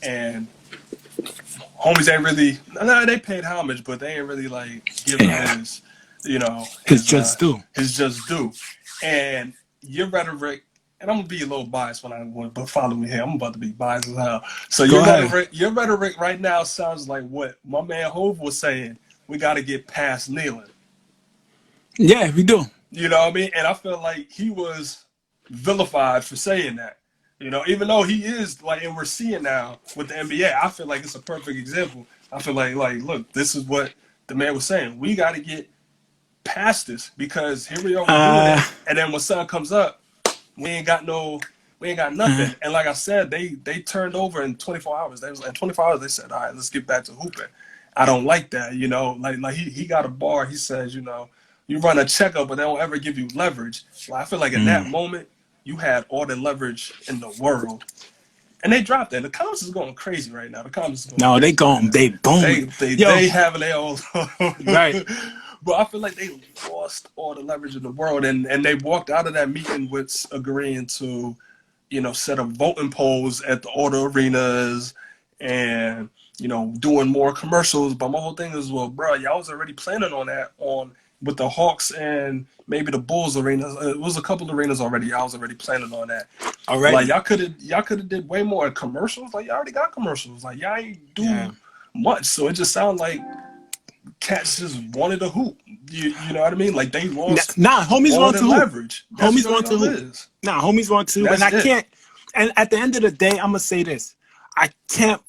And homies ain't really, they paid homage, but they ain't really like giving his, you know, his just due. His just due. And your rhetoric, and I'm gonna be a little biased but follow me here. I'm about to be biased as hell. So your rhetoric right now sounds like what my man Hove was saying. We got to get past kneeling. Yeah, we do. You know what I mean? And I feel like he was vilified for saying that. You know, even though he is like, and we're seeing now with the NBA, I feel like it's a perfect example. I feel like look, this is what the man was saying. We got to get past this because here we are doing it, and then when sun comes up, we ain't got nothing. And like I said, they turned over in 24 hours. In 24 hours, they said, all right, let's get back to hooping. I don't like that, you know. Like he got a bar. He says, you know, you run a checkup, but they don't ever give you leverage. Well, I feel like in that moment, you had all the leverage in the world. And they dropped that. The comments is going crazy right now. They boom. They having their own right. But I feel like they lost all the leverage in the world, and they walked out of that meeting with agreeing to, you know, set up voting polls at the auto arenas and, you know, doing more commercials. But my whole thing is, well, bro, y'all was already planning on that with the Hawks and maybe the Bulls arenas. It was a couple of arenas already. Y'all was already planning on that. Already. Like y'all could have did way more commercials. Like y'all already got commercials. Like y'all ain't do much. So it just sounds like cats just wanted to hoop. You know what I mean? Like they lost. Homies want to leverage. Hoop. Homies want to hoop. Homies want to. And I can't. And at the end of the day, I'm gonna say this: I can't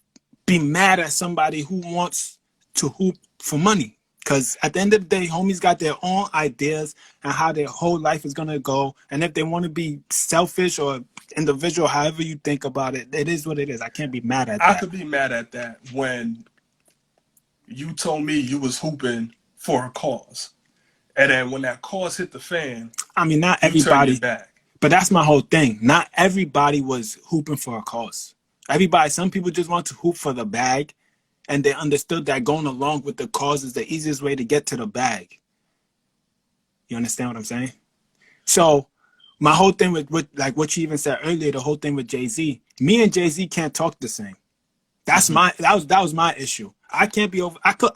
be mad at somebody who wants to hoop for money. Because at the end of the day, homies got their own ideas and how their whole life is going to go. And if they want to be selfish or individual, however you think about it, it is what it is. I can't be mad at that. I could be mad at that when you told me you was hooping for a cause. And then when that cause hit the fan, I mean, not everybody. But that's my whole thing. Not everybody was hooping for a cause. Some people just want to hoop for the bag. And they understood that going along with the cause is the easiest way to get to the bag. You understand what I'm saying? So my whole thing with like what you even said earlier, the whole thing with Jay-Z, me and Jay-Z can't talk the same. That's that was my issue. I can't be over. I could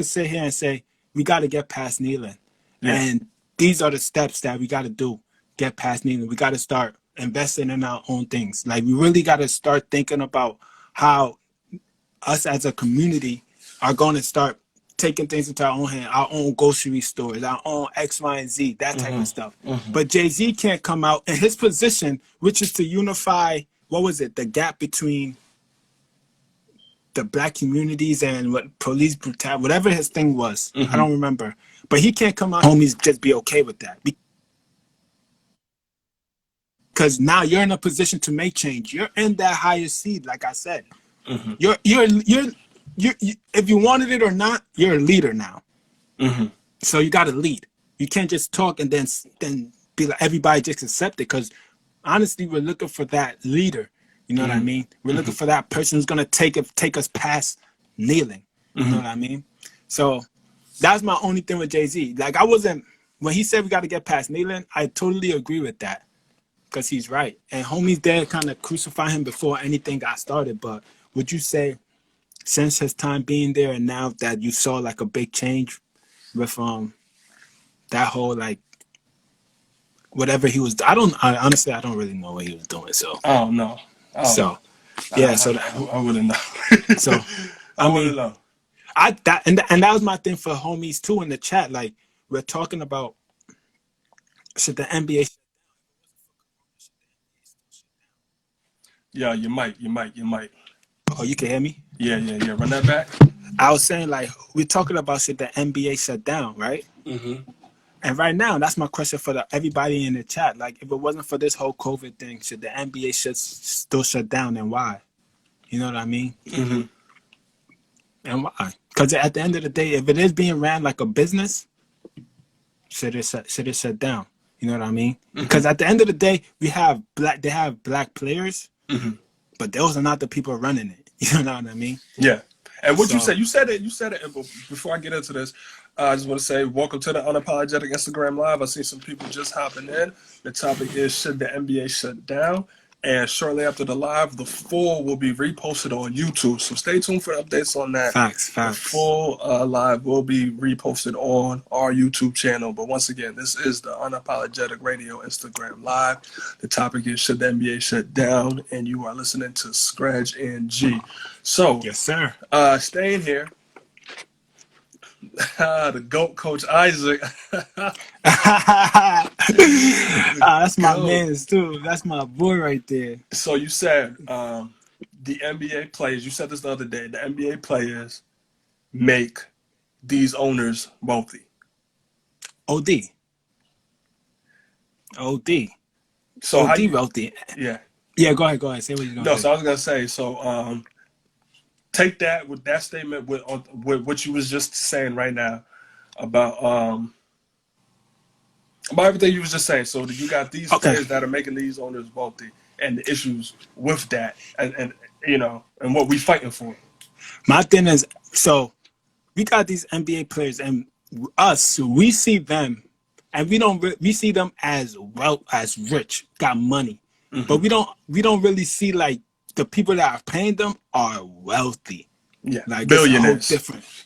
sit here and say, we got to get past kneeling. Yeah. And these are the steps that we got to do. Get past kneeling. We got to start investing in our own things. Like we really got to start thinking about how us as a community are going to start taking things into our own hand, our own grocery stores, our own X, Y, and Z, that type of stuff. But Jay-Z can't come out in his position, which is to unify, what was it, the gap between the black communities and what police brutality, whatever his thing was. I don't remember. But he can't come out, homies, just be okay with that. Because now you're in a position to make change. You're in that higher seed, like I said. You're if you wanted it or not, you're a leader now. So you got to lead. You can't just talk and then be like everybody just accept it. Because honestly, we're looking for that leader. You know what I mean? We're looking for that person who's gonna take us past kneeling. You know what I mean? So that's my only thing with Jay-Z. Like when he said we got to get past kneeling, I totally agree with that because he's right. And homies there kind of crucify him before anything got started. But would you say since his time being there and now that you saw like a big change with that whole like whatever he was, honestly I don't really know what he was doing. So Oh no. so yeah, I wouldn't know. So I wouldn't know. And that was my thing for homies too in the chat. Like we're talking about should the NBA? Yeah, you might. Oh, you can hear me? Yeah. Run that back. I was saying like we're talking about should the NBA shut down, right? And right now, that's my question for everybody in the chat. Like, if it wasn't for this whole COVID thing, should the NBA still shut down, and why? You know what I mean? And why? Because at the end of the day, if it is being ran like a business, should it shut down? You know what I mean? Because at the end of the day, they have black players, but those are not the people running it. You know what I mean? Yeah. And what you said it. Before I get into this, I just want to say welcome to the Unapologetic Instagram Live. I see some people just hopping in. The topic is should the NBA shut down? And shortly after the live, the full will be reposted on YouTube. So stay tuned for updates on that. Facts. The full live will be reposted on our YouTube channel. But once again, this is the Unapologetic Radio Instagram Live. The topic is should the NBA shut down? And you are listening to Scratch and G. So, yes, sir. Staying here. The GOAT, Coach Isaac. That's my man's too. That's my boy right there. So you said the NBA players, you said this the other day, the NBA players make these owners wealthy. OD. So OD wealthy. Yeah. Yeah, go ahead. Say what you're going to say. So I was going to say, so take that with that statement with what you was just saying right now about everything you was just saying. So you got these players that are making these owners wealthy and the issues with that and you know, and what we fighting for. My thing is, so we got these NBA players and we see them and we see them as rich, got money. But we don't really see like the people that are paying them are wealthy. Yeah, like billionaires.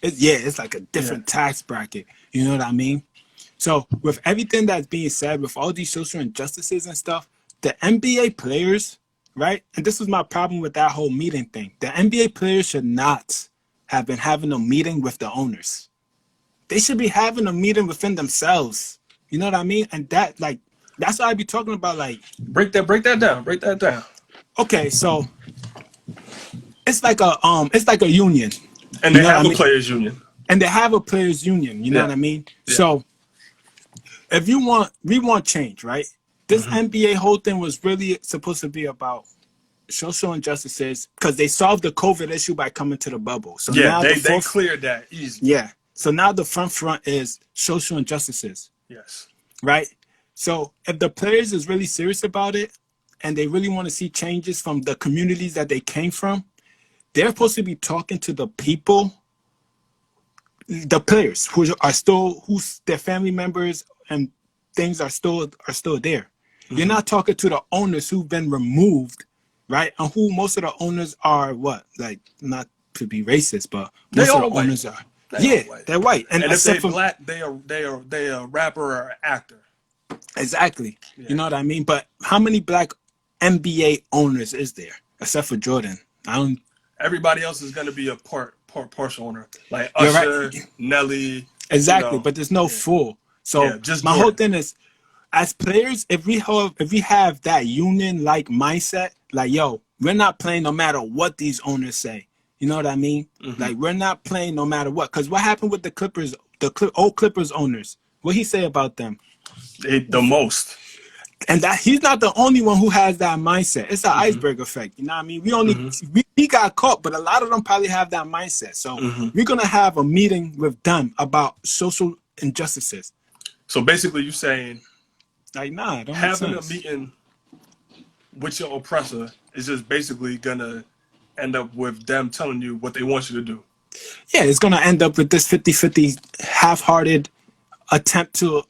It's like a different tax bracket. You know what I mean? So with everything that's being said, with all these social injustices and stuff, the NBA players, right? And this was my problem with that whole meeting thing. The NBA players should not have been having a meeting with the owners. They should be having a meeting within themselves. You know what I mean? And that's what I be talking about. Like break that down. Okay, so it's like a union, and they have a players union, and they have a players union. You know what I mean? Yeah. So if we want change, right? This NBA whole thing was really supposed to be about social injustices because they solved the COVID issue by coming to the bubble. So now they cleared that easy. Yeah. So now the front is social injustices. Yes. Right. So if the players is really serious about it, and they really want to see changes from the communities that they came from, they're supposed to be talking to the people, the players who's their family members and things are still there. You're not talking to the owners who've been removed, right? And who most of the owners are what? Like, not to be racist, but most of the owners are. They're white. And if they're black, they are rapper or actor. Exactly. Yeah. You know what I mean? But how many black NBA owners is there except for Jordan? Everybody else is going to be a part partial owner, like You're right. Usher, Nelly. Exactly, but there's no full. So just my Jordan. whole thing is, as players, if we have that union like mindset, like yo, we're not playing no matter what these owners say. You know what I mean? Like we're not playing no matter what. Because what happened with the Clippers, old Clippers owners? What he say about them? The most. And that he's not the only one who has that mindset. It's an iceberg effect. You know what I mean? We got caught, but a lot of them probably have that mindset. So we're gonna have a meeting with them about social injustices. So basically, you're saying, like, nah, don't having a meeting with your oppressor is just basically gonna end up with them telling you what they want you to do. Yeah, it's gonna end up with this 50-50 half-hearted attempt to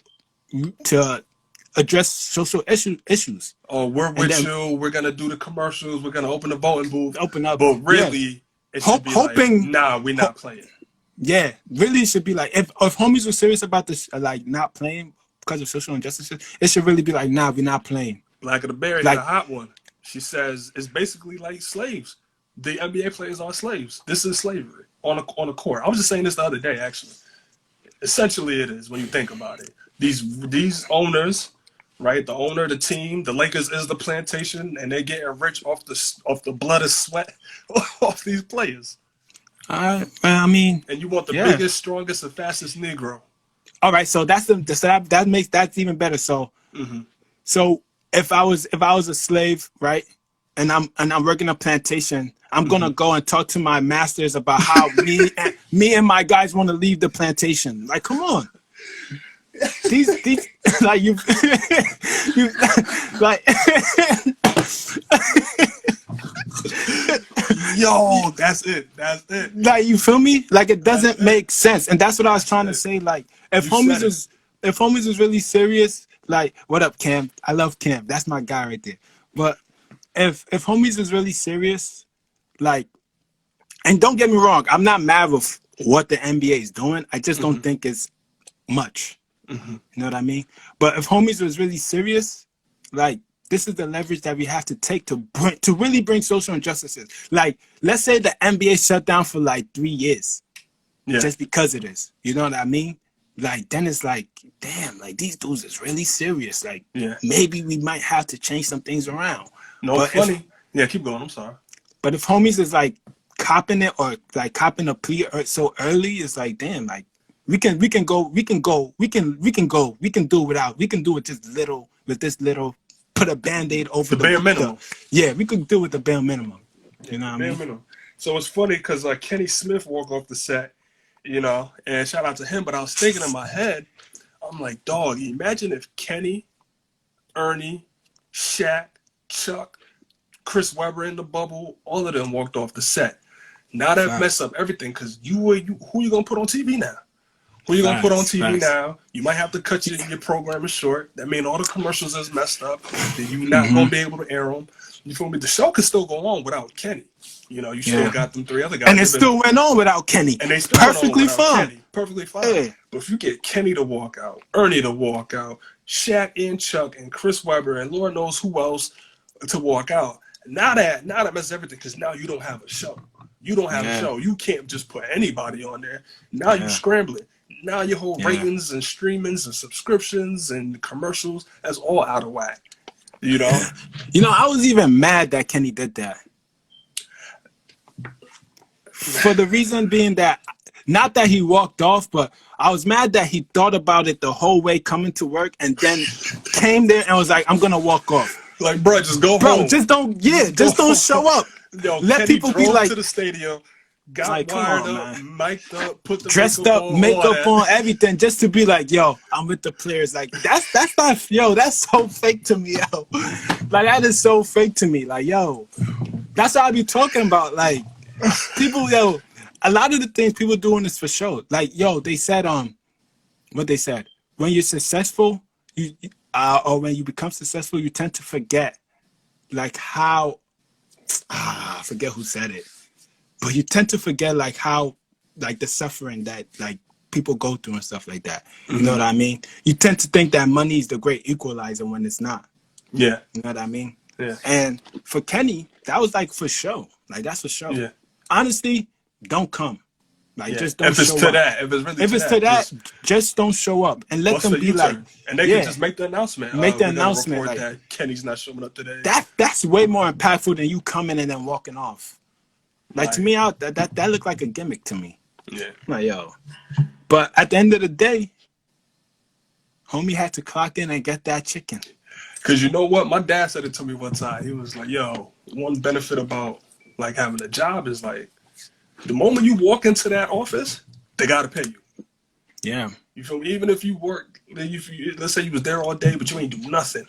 address social issues. Oh, we're with you. We're gonna do the commercials. We're gonna open the voting booth. Open up, but really, it should be hoping. Like, nah, we're not playing. Yeah, really, it should be like if homies were serious about this, like not playing because of social injustices, it should really be like, nah, we're not playing. Black of the Berry, like, a hot one. She says it's basically like slaves. The NBA players are slaves. This is slavery on a court. I was just saying this the other day, actually. Essentially, it is when you think about it. These owners, right? The owner of the team, the Lakers is the plantation, and they're getting rich off the blood and sweat off these players. I mean, and you want the biggest, strongest, and fastest Negro. All right, so that's even better. So, so if I was a slave, right, and I'm working a plantation, I'm gonna go and talk to my masters about how me and my guys want to leave the plantation. Like, come on, these like you like. Yo, that's it. Like, you feel me? Like, it doesn't make sense, and that's what I was trying to say. Like, if homies was really serious, like, what up, Cam? I love Cam. That's my guy right there. But if homies is really serious, like, and don't get me wrong, I'm not mad with what the NBA is doing. I just don't think it's much. You know what I mean? But if homies was really serious, like, this is the leverage that we have to take to really bring social injustices. Like, let's say the NBA shut down for like 3 years, just because of this. You know what I mean? Like, then it's like, damn, like, these dudes is really serious. Like, maybe we might have to change some things around. No, but funny. Keep going. I'm sorry. But if homies is like copping it or like copping a plea so early, it's like, damn, like, we can do it just little with this little. Put a Band-Aid over the bare minimum. We could do with the bare minimum. You know what I mean? Minimum. So it's funny because Kenny Smith walked off the set, you know, and shout out to him. But I was thinking in my head, I'm like, dog, imagine if Kenny, Ernie, Shaq, Chuck, Chris Webber in the bubble, all of them walked off the set. Now that mess up everything because who you gonna put on TV now? Who you gonna put on TV now? You might have to cut your programming short. That means all the commercials is messed up. Then you're not gonna be able to air them. You feel me? The show could still go on without Kenny. You know, you still got them 3 other guys. And it still went on without Kenny. And they still perfectly fine. Kenny. Perfectly fine. Yeah. But if you get Kenny to walk out, Ernie to walk out, Shaq and Chuck and Chris Webber and Lord knows who else to walk out. Now that messes everything because now you don't have a show. You don't have a show. You can't just put anybody on there. Now you're scrambling. Now your whole ratings and streamings and subscriptions and commercials, that's all out of whack. You know? I was even mad that Kenny did that. For the reason being that, not that he walked off, but I was mad that he thought about it the whole way coming to work and then came there and was like, I'm going to walk off. Like, bro, just go home. Bro, just don't show up. Yo, let Kenny people be like, to the stadium. Got like, wired up, mic'd up, put the dressed up, makeup on, everything, just to be like, yo, I'm with the players. Like, that's not, yo, that's so fake to me, yo. Like, that is so fake to me. Like, yo, that's what I be talking about. Like, people, yo, a lot of the things people doing this for show. Like, yo, they said, what they said, when you're successful, or when you become successful, you tend to forget, like, how, I forget who said it. But you tend to forget like how like the suffering that like people go through and stuff like that. You know what I mean? You tend to think that money is the great equalizer when it's not. Yeah. You know what I mean? Yeah. And for Kenny, that was like for show. Like, that's for show. Yeah. Honestly, don't come. Like, Yeah. just don't If it's show to up. that, if it's really If it's to that, just just don't show up and let bust them a be like, U-turn. And they yeah, can just make the announcement. make the We're gonna announcement. report Like, that Kenny's not showing up today. that's way more impactful than you coming and then walking off. Like, to me, that looked like a gimmick to me. Yeah. Like, yo. But at the end of the day, homie had to clock in and get that chicken. Because you know what? My dad said it to me one time. He was like, yo, one benefit about like having a job is like the moment you walk into that office, they got to pay you. Yeah. You feel me? Even if you work, let's say you was there all day, but you ain't do nothing,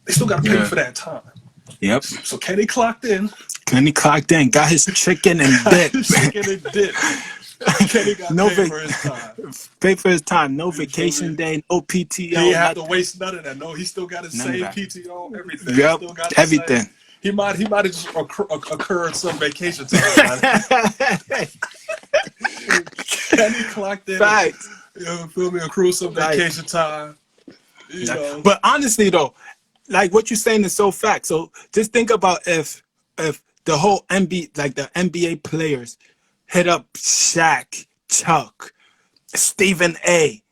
they still got to pay you for that time. Yep. So Kenny clocked in. Kenny clocked in, got his chicken and dip. Chicken and dip. Kenny got paid for his time. Paid for his time. No vacation day, no PTO. He didn't have to waste none of that. No, he still got his same PTO, everything. Yep, He still got everything. He might have just occurred some vacation time. Kenny clocked in. Facts. You know, feel me? Accrue some vacation time. You know. But honestly, though, like what you're saying is so fact. So just think about if the whole NBA, like the NBA players, hit up Shaq, Chuck, Stephen A,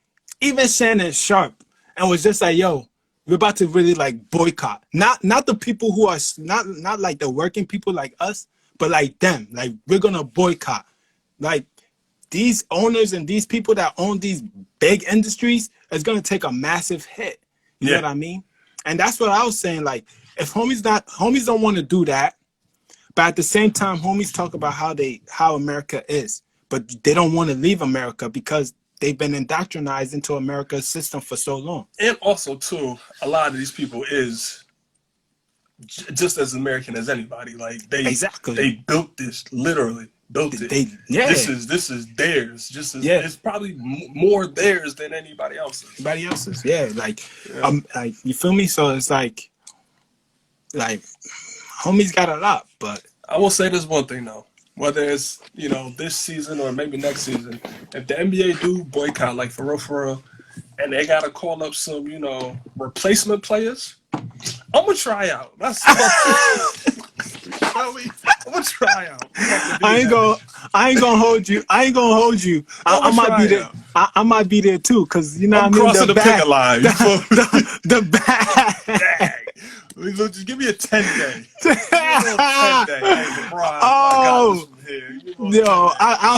even Shannon Sharp, and was just like, yo, we're about to really like boycott. Not the people who are not like the working people like us, but like them. Like, we're gonna boycott. Like, these owners and these people that own these big industries is gonna take a massive hit. You know what I mean? And that's what I was saying. Like, if homies don't want to do that, but at the same time, homies talk about how America is, but they don't want to leave America because they've been indoctrinized into America's system for so long. And also, too, a lot of these people is just as American as anybody. Like, they built this, literally built it. This is theirs. Just as, it's probably more theirs than anybody else's. Anybody else's, like you feel me? So it's like homies got a lot, but I will say this one thing though. Whether it's, this season or maybe next season, if the NBA do boycott, like for real, and they gotta call up some, replacement players, I'm gonna try out. That's I'm gonna try out. I ain't gonna hold you. I might be there. I might be there too, cause you know I'm what I mean. Crossing the picket line. The bag. Just give me a 10-day. 10-day. Hey, LeBron, I'll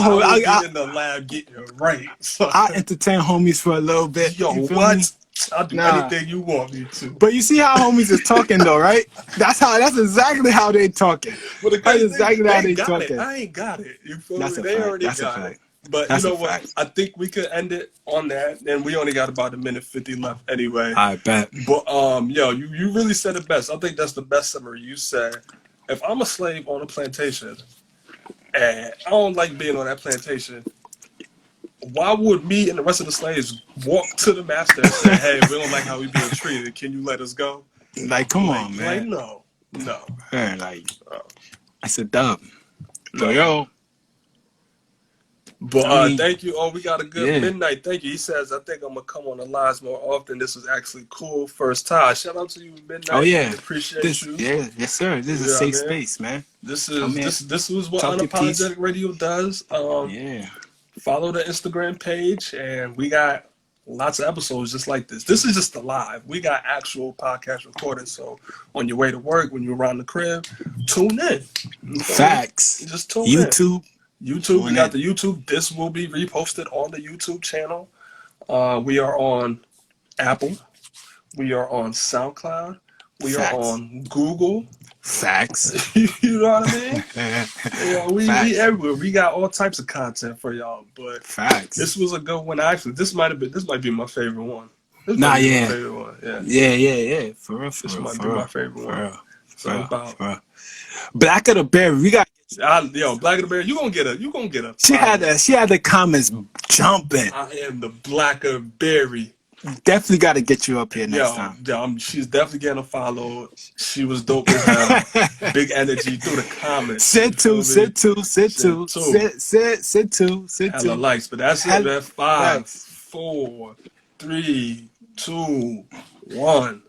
hold. I'll be in the lab getting it right. So. I'll entertain homies for a little bit. Yo, what? I'll do anything you want me to. But you see how homies is talking though, right? That's exactly how they talking. Well, that's exactly how they talking. I ain't got it. You feel me? They already got it. But you know what? I think we could end it on that, and we only got about 1:50 left anyway. I bet. But you really said it best. I think that's the best summary. You said, if I'm a slave on a plantation, and I don't like being on that plantation, why would me and the rest of the slaves walk to the master and say, "Hey, we don't like how we being treated. Can you let us go?" Like, come on, man. Like, no. Man, that's a dub. So, yo. But thank you. Oh, we got a good midnight. Thank you. He says, I think I'm going to come on the lives more often. This was actually cool. First time. Shout out to you, Midnight. Oh, yeah. Appreciate you. Yeah, yes, sir. This is a safe space, man. This is what Unapologetic Radio does. Follow the Instagram page, and we got lots of episodes just like this. This is just the live. We got actual podcast recorded. So on your way to work, when you're around the crib, tune in. Facts. Just tune in. YouTube, we got the YouTube. This will be reposted on the YouTube channel. We are on Apple. We are on SoundCloud. We are on Google. Facts. You know what I mean? We everywhere. We got all types of content for y'all. But facts. This was a good one. Actually, this might be my favorite one. My favorite one. Yeah. For real. This might be my favorite one. For real. Black of the Berry, we got. Black of the Berry, you gonna get a. She had the comments jumping. I am the Black of Berry. Definitely got to get you up here next time. She's definitely getting a follow. She was dope as hell. Big energy through the comments. Sit two. Hella likes, but that's it, man. 5, 4, 3, 2, 1.